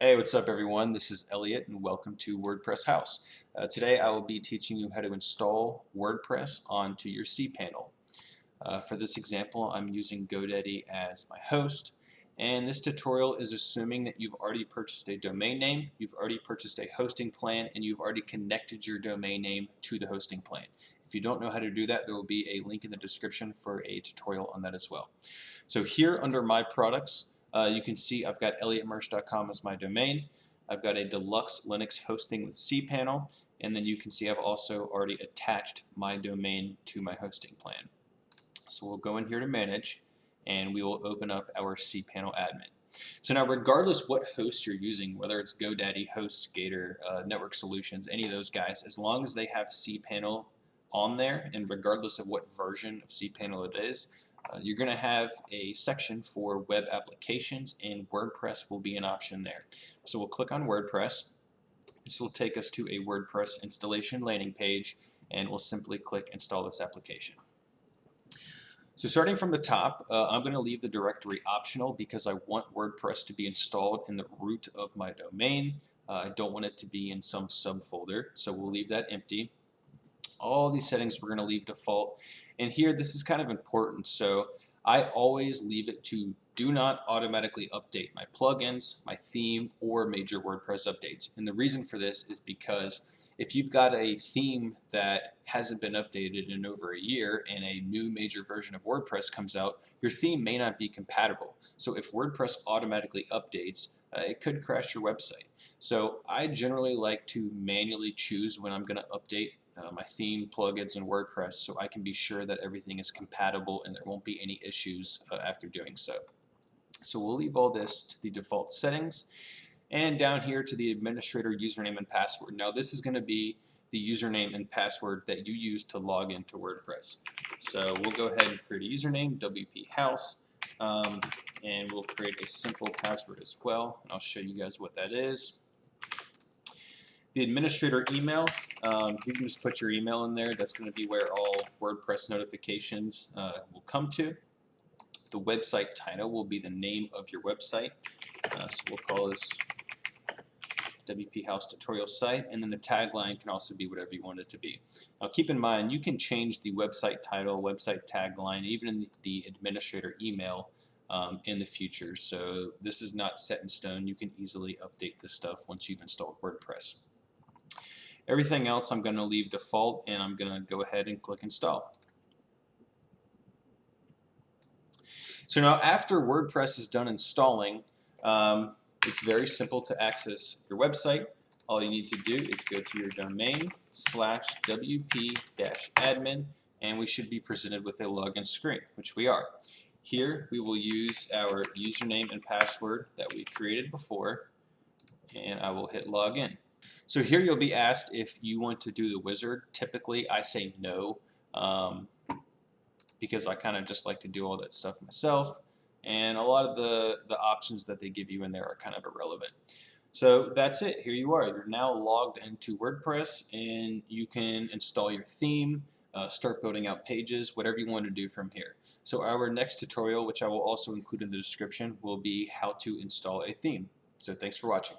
Hey, what's up everyone? This is Elliot and welcome to WordPress House. Today I will be teaching you how to install WordPress onto your cPanel. For this example, I'm using GoDaddy as my host, and this tutorial is assuming that you've already purchased a domain name, you've already purchased a hosting plan, and you've already connected your domain name to the hosting plan. If you don't know how to do that, there will be a link in the description for a tutorial on that as well. So here under My Products, you can see I've got elliottmerch.com as my domain. I've got a deluxe Linux hosting with cPanel, and then you can see I've also already attached my domain to my hosting plan. So we'll go in here to manage, and we will open up our cPanel admin. So now regardless what host you're using, whether it's GoDaddy, HostGator, Network Solutions, any of those guys, as long as they have cPanel on there, and regardless of what version of cPanel it is, you're going to have a section for web applications, and WordPress will be an option there. So we'll click on WordPress. This will take us to a WordPress installation landing page, and we'll simply click install this application. So starting from the top, I'm going to leave the directory optional because I want WordPress to be installed in the root of my domain. I don't want it to be in some subfolder, so we'll leave that empty. All these settings we're going to leave default, and here this is kind of important, so I always leave it to do not automatically update my plugins, my theme, or major WordPress updates. And the reason for this is because if you've got a theme that hasn't been updated in over a year and a new major version of WordPress comes out, your theme may not be compatible. So if WordPress automatically updates, it could crash your website. So I generally like to manually choose when I'm going to update my theme, plugins, and WordPress, so I can be sure that everything is compatible and there won't be any issues after doing so. So we'll leave all this to the default settings, and down here to the administrator username and password. Now this is going to be the username and password that you use to log into WordPress. So we'll go ahead and create a username, WP House, and we'll create a simple password as well, and I'll show you guys what that is. The administrator email, you can just put your email in there. That's going to be where all WordPress notifications will come to. The website title will be the name of your website. So we'll call this WP House Tutorial Site, and then the tagline can also be whatever you want it to be. Now keep in mind, you can change the website title, website tagline, even in the administrator email in the future. So this is not set in stone. You can easily update this stuff once you've installed WordPress. Everything else I'm going to leave default, and I'm going to go ahead and click install. So now after WordPress is done installing, it's very simple to access your website. All you need to do is go to your domain /wp-admin, and we should be presented with a login screen, which we are. Here we will use our username and password that we created before, and I will hit login. So here you'll be asked if you want to do the wizard. Typically I say no, because I kind of just like to do all that stuff myself, and a lot of the options that they give you in there are kind of irrelevant. So that's it. Here you are. You're now logged into WordPress, and you can install your theme, start building out pages, whatever you want to do from here. So our next tutorial, which I will also include in the description, will be how to install a theme. So thanks for watching.